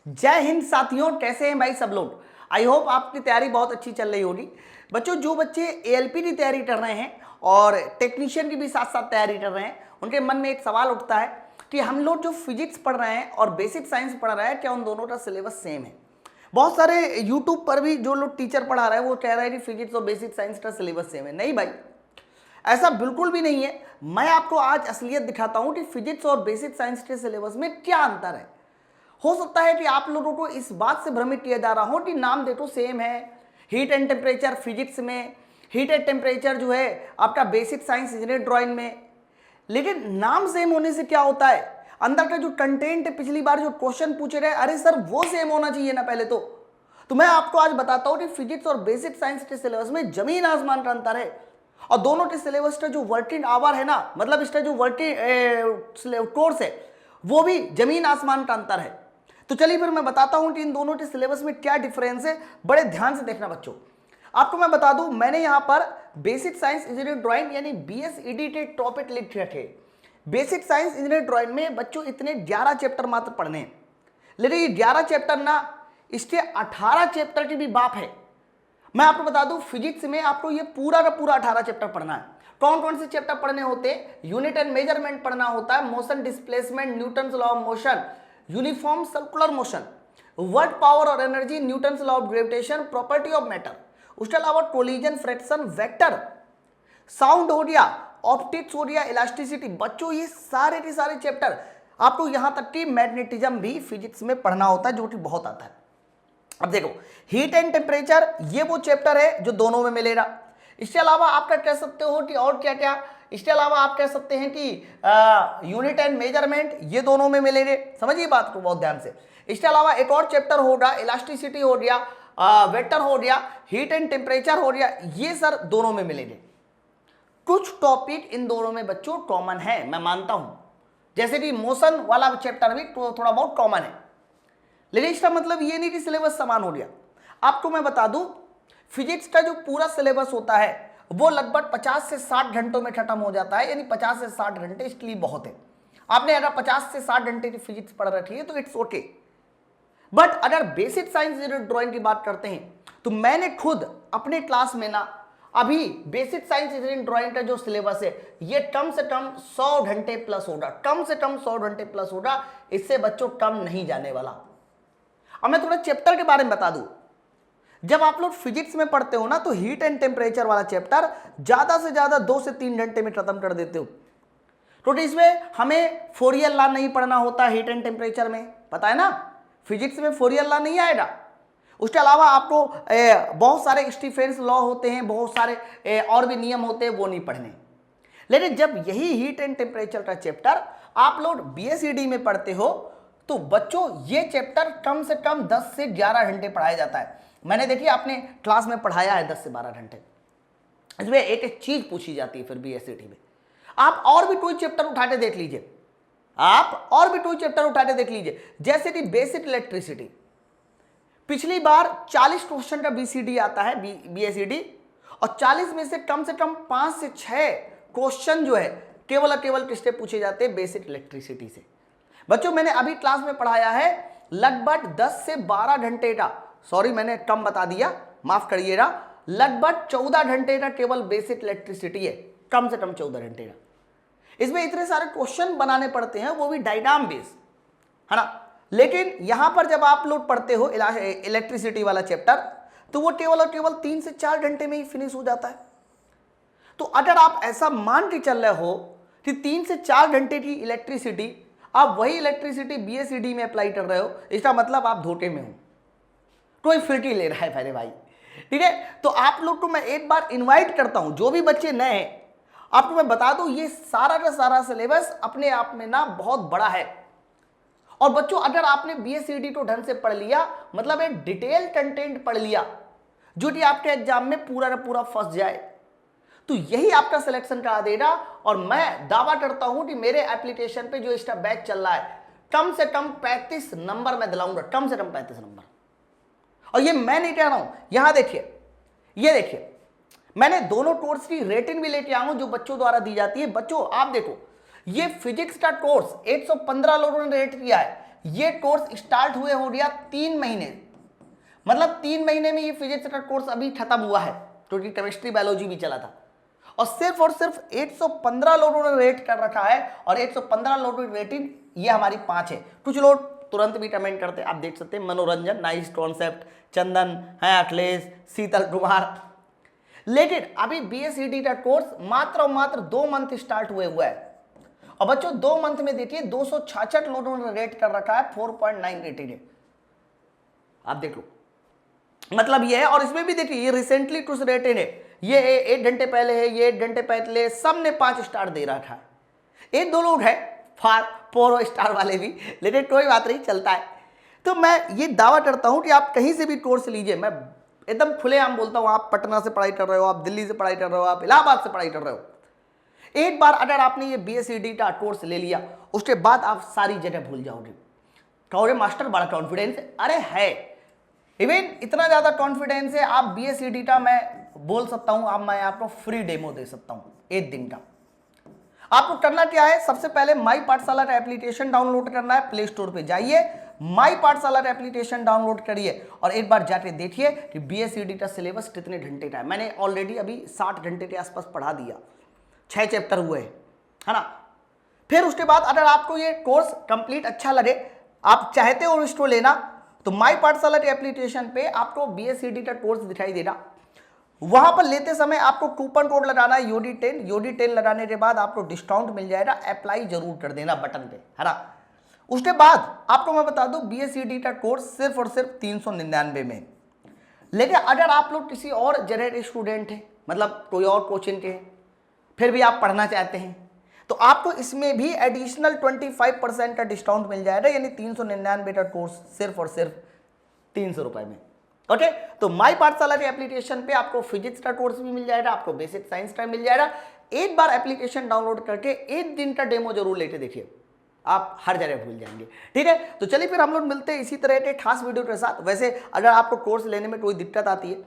जय हिंद साथियों, कैसे हैं भाई सब लोग। आई होप आपकी तैयारी बहुत अच्छी चल रही होगी। बच्चों, जो बच्चे एएलपी की तैयारी कर रहे हैं और टेक्नीशियन की भी साथ साथ तैयारी कर रहे हैं, उनके मन में एक सवाल उठता है कि हम लोग जो फिजिक्स पढ़ रहे हैं और बेसिक साइंस पढ़ रहे हैं, क्या उन दोनों का सिलेबस सेम है। बहुत सारे यूट्यूब पर भी जो लोग टीचर पढ़ा रहे हैं वो कह रहे हैं कि फिजिक्स और बेसिक साइंस का सिलेबस सेम है। नहीं भाई, ऐसा बिल्कुल भी नहीं है। मैं आपको आज असलियत दिखाता हूं कि फिजिक्स और बेसिक साइंस के सिलेबस में क्या अंतर है। हो सकता है कि आप लोगों को इस बात से भ्रमित किया जा रहा हो कि नाम देखो सेम है, हीट एंड टेम्परेचर फिजिक्स में, हीट एंड टेम्परेचर जो है आपका बेसिक साइंस इंजीनियरिंग ड्राइंग में। लेकिन नाम सेम होने से क्या होता है, अंदर का जो कंटेंट है, पिछली बार जो क्वेश्चन पूछे गए, अरे सर वो सेम होना चाहिए ना पहले तो मैं आपको आज बताता हूं कि फिजिक्स और बेसिक साइंस के सिलेबस में जमीन आसमान का अंतर है। और दोनों के सिलेबस का जो वर्किंग आवर है ना, मतलब इसका जो वर्किंग कोर्स है वो भी जमीन आसमान का अंतर है। तो चलिए फिर मैं बताता हूं कि इन दोनों के सिलेबस में क्या डिफरेंस है। बड़े ध्यान से देखना बच्चों। आपको मैं बता दूं, मैंने यहां पर बेसिक साइंस इंजीनियरिंग ड्राइंग यानी बीएसईडी के टॉपिक लिख रखे। बेसिक साइंस इंजीनियरिंग ड्राइंग में बच्चों इतने 11 चैप्टर मात्र पढ़ने हैं, लेकिन ये 11 चैप्टर ना, इसके 18 चैप्टर की भी बाप है। मैं आपको बता दूं, फिजिक्स में आपको ये पूरा का पूरा 18 चैप्टर पढ़ना है। कौन कौन से चैप्टर पढ़ने होते हैं? यूनिट एंड मेजरमेंट पढ़ना होता है, motion displacement, Newton's law of motion, uniform circular motion, work power और energy, Newton's law of gravitation, property of matter. उसके अलावा कोलिजन, फ्रैक्शन, वेक्टर, साउंड हो गया, ऑप्टिक्स हो गया, इलास्टिसिटी। बच्चों ये सारे के सारे चैप्टर आपको यहां तक कि मैग्नेटिज्म भी फिजिक्स में पढ़ना होता है, जो कि बहुत आता है। अब देखो, हीट एंड टेम्परेचर ये वो चैप्टर है जो दोनों में मिलेगा। इसके अलावा आप क्या कह सकते हो कि और क्या क्या, इसके अलावा आप कह सकते हैं कि यूनिट एंड मेजरमेंट ये दोनों में मिलेंगे। समझिए बात को बहुत ध्यान से। इसके अलावा एक और चैप्टर होगा, इलास्टिसिटी हो गया, वेक्टर हो गया, हीट एंड टेम्परेचर हो गया, ये सर दोनों में मिलेंगे। कुछ टॉपिक इन दोनों में बच्चों कॉमन है, मैं मानता हूं, जैसे कि मोशन वाला चैप्टर भी थोड़ा बहुत कॉमन है, लेकिन इसका मतलब ये नहीं कि सिलेबस समान हो गया। आपको मैं बता दूं, फिजिक्स का जो पूरा सिलेबस होता है वो लगभग 50 से 60 घंटों में खत्म हो जाता है, यानी 50 से 60 घंटे इसके लिए बहुत है। आपने अगर 50 से 60 घंटे की फिजिक्स पढ़ रखी है तो इट्स ओके। बट अगर बेसिक साइंस ड्राइंग की बात करते हैं तो मैंने खुद अपने क्लास में ना, अभी बेसिक साइंस इंजीनियरिंग ड्राइंग का जो सिलेबस है ये कम से कम 100 घंटे प्लस होगा, कम से कम 100 घंटे प्लस होगा, इससे बच्चों कम नहीं जाने वाला। अब मैं थोड़ा चैप्टर के बारे में बता दूं। जब आप लोग फिजिक्स में पढ़ते हो ना, तो हीट एंड टेम्परेचर वाला चैप्टर ज्यादा से ज्यादा 2 से 3 घंटे में खत्म कर देते हो, क्योंकि इसमें हमें फोरियर लॉ नहीं पढ़ना होता। हीट एंड टेम्परेचर में पता है ना, फिजिक्स में फोरियर लॉ नहीं आएगा। उसके अलावा आपको बहुत सारे स्टीफेंस लॉ होते हैं, बहुत सारे और भी नियम होते हैं, वो नहीं पढ़ने। लेकिन जब यही हीट एंड टेम्परेचर का चैप्टर आप लोग बीएसईडी में पढ़ते हो तो बच्चों ये चैप्टर कम से कम 10 से 11 घंटे पढ़ाया जाता है। मैंने देखिए अपने क्लास में पढ़ाया है 10 से 12 घंटे। इसमें एक एक चीज पूछी जाती है। फिर बीएसईडी में आप और भी कोई चैप्टर उठा के देख लीजिए, आप और भी कोई चैप्टर उठा के देख लीजिए, जैसे कि बेसिक इलेक्ट्रिसिटी। पिछली बार 40 क्वेश्चन का बीसीडी आता है, बीएसईडी, और 40 में से कम 5 से 6 क्वेश्चन जो है केवल किससे पूछे जाते हैं? बेसिक इलेक्ट्रिसिटी से। बच्चों मैंने अभी क्लास में पढ़ाया है लगभग 10 से 12 घंटे का, सॉरी मैंने कम बता दिया, माफ करिएगा, लगभग 14 घंटे का केवल बेसिक इलेक्ट्रिसिटी है, कम से कम 14 घंटे का। इसमें इतने सारे क्वेश्चन बनाने पड़ते हैं, वो भी डायग्राम बेस, है ना। लेकिन यहां पर जब आप लोग पढ़ते हो इलेक्ट्रिसिटी वाला चैप्टर, तो वो केवल और केवल 3 से 4 घंटे में ही फिनिश हो जाता है। तो अगर आप ऐसा मान के चल रहे हो कि 3 से 4 घंटे की इलेक्ट्रिसिटी, आप वही इलेक्ट्रिसिटी बीएसईडी में अप्लाई कर रहे हो, इसका मतलब आप धोखे में हो, कोई फिरकी ले रहा है मेरे भाई, ठीक है। तो आप लोग को मैं एक बार इनवाइट करता हूं, जो भी बच्चे नए हैं, आपको मैं बता दूं ये सारा का सारा सिलेबस अपने आप में ना बहुत बड़ा है। और बच्चों अगर आपने बीएसईडी को ढंग से पढ़ लिया, मतलब एक डिटेल कंटेंट पढ़ लिया जो कि आपके एग्जाम में पूरा का पूरा फंस जाए, तो यही आपका सिलेक्शन करा देगा। और मैं दावा करता हूं कि मेरे एप्लीकेशन पे जो इसका बैच चल रहा है, कम से कम 35 नंबर मैं दिलाऊंगा, कम से कम 35 नंबर। और ये मैं नहीं कह रहा हूं, यहां देखिए, ये देखिए, मैंने दोनों कोर्स की रेटिंग भी लेके आया हूं जो बच्चों द्वारा दी जाती है। बच्चों आप देखो, ये फिजिक्स का कोर्स 115 लोगों ने रेट किया है, ये कोर्स स्टार्ट हुए हो गया 3 महीने, मतलब 3 महीने में ये फिजिक्स का कोर्स अभी खत्म हुआ है, क्योंकि केमिस्ट्री बायोलॉजी भी चला था। और सिर्फ 115 लोगों ने रेट कर रखा है, और 115 लोगों की रेटिंग ये हमारी 5 है। कुछ लोग तुरंत भी कमेंट करते हैं, आप देख सकते हैं, मनोरंजन, नाइस कॉन्सेप्ट, चंदन है, अखिलेश, शीतल कुमार। लेकिन अभी बीएसईडी का कोर्स मात्र और मात्र 2 मंथ स्टार्ट हुए हुआ है, और बच्चों 2 मंथ में देखिए 266 लोगों ने रेट कर रखा है, 4.9 रेटेड है। आप देख लो, मतलब ये है। और इसमें भी देखिए ये रिसेंटली कुछ रेटेड है, ये 1 घंटे पहले है, ये 1 घंटे पहले, सब ने 5 स्टार दे रखा है। 1-2 लोग है 4 स्टार वाले भी, लेकिन कोई बात नहीं, चलता है। तो मैं ये दावा करता हूं कि आप कहीं से भी कोर्स लीजिए, मैं एकदम खुलेआम बोलता हूं, आप पटना से पढ़ाई कर रहे हो, आप दिल्ली से पढ़ाई कर रहे हो, आप इलाहाबाद से पढ़ाई कर रहे हो, एक बार अगर आपने ये बीएसईडी का कोर्स ले लिया, उसके बाद आप सारी जगह भूल जाओगे। कहोगे मास्टर बड़ा कॉन्फिडेंस है, अरे है, इवन इतना ज्यादा कॉन्फिडेंस है, आप बीएसईडी का मैं बोल सकता हूं, अब मैं आपको फ्री डेमो दे सकता हूं 1 दिन का। आपको करना क्या है, सबसे पहले माई पाठशाला का एप्लीकेशन डाउनलोड करना है, प्ले स्टोर पे जाइए, माई पाठशाला का एप्लीकेशन डाउनलोड करिए, और एक बार जाके देखिए कि बीएसईडी का सिलेबस कितने घंटे का है। मैंने ऑलरेडी अभी 60 घंटे के आसपास पढ़ा दिया, 6 चैप्टर हुए है ना। फिर उसके बाद अगर आपको ये कोर्स कंप्लीट अच्छा लगे, आप चाहते हो इसको लेना, तो माई पाठशाला के एप्लीकेशन पे आपको बीएसईडी का कोर्स दिखाई देगा। वहां पर लेते समय आपको कूपन कोड लगाना है योडी10, योडी10 लगाने के बाद आपको डिस्काउंट मिल जाएगा, अप्लाई जरूर कर देना बटन पे, है ना। उसके बाद आपको मैं बता दूं बीएसईडी का कोर्स सिर्फ और सिर्फ 399 में। लेकिन अगर आप लोग किसी और जगह के स्टूडेंट हैं, मतलब कोई और कोचिंग के हैं, फिर भी आप पढ़ना चाहते हैं, तो आपको इसमें भी एडिशनल 25% का डिस्काउंट मिल जाएगा, यानी 399 का कोर्स सिर्फ और सिर्फ 300 रुपए में। ओके, तो माई पाठशाला के एप्लीकेशन पे आपको फिजिक्स का कोर्स भी मिल जाएगा, आपको बेसिक साइंस का मिल जाएगा। एक बार एप्लीकेशन डाउनलोड करके 1 दिन का डेमो जरूर लेके देखिए, आप हर जगह भूल जाएंगे। ठीक है, तो चलिए फिर हम लोग मिलते हैं इसी तरह के खास वीडियो के साथ। वैसे अगर आपको कोर्स लेने में कोई दिक्कत आती है,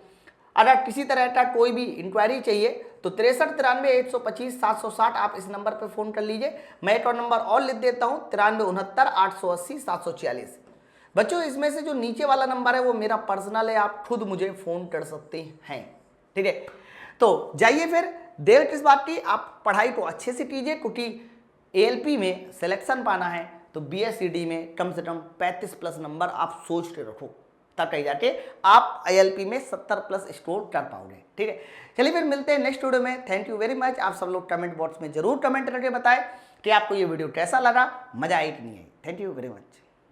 अगर किसी तरह का कोई भी इंक्वायरी चाहिए, तो 6393 125 760 आप इस नंबर पर फोन कर लीजिए। मैं एक और नंबर और लिख देता हूँ, 9369 880 746। बच्चों इसमें से जो नीचे वाला नंबर है वो मेरा पर्सनल है, आप खुद मुझे फोन कर सकते हैं। ठीक है, तो जाइए फिर, देर किस बात की, आप पढ़ाई को अच्छे से कीजिए, क्योंकि एएलपी में सिलेक्शन पाना है तो बीएसईडी में कम से कम 35+ नंबर आप सोच के रखो, तब कहीं जाके आप एएलपी में 70+ स्कोर कर पाओगे। ठीक है, चलिए फिर मिलते हैं नेक्स्ट वीडियो में। Thank you very much. आप सब लोग कमेंट बॉक्स में जरूर कमेंट करके बताएं कि आपको ये वीडियो कैसा लगा, मजा आई कि नहीं आई। Thank you very much.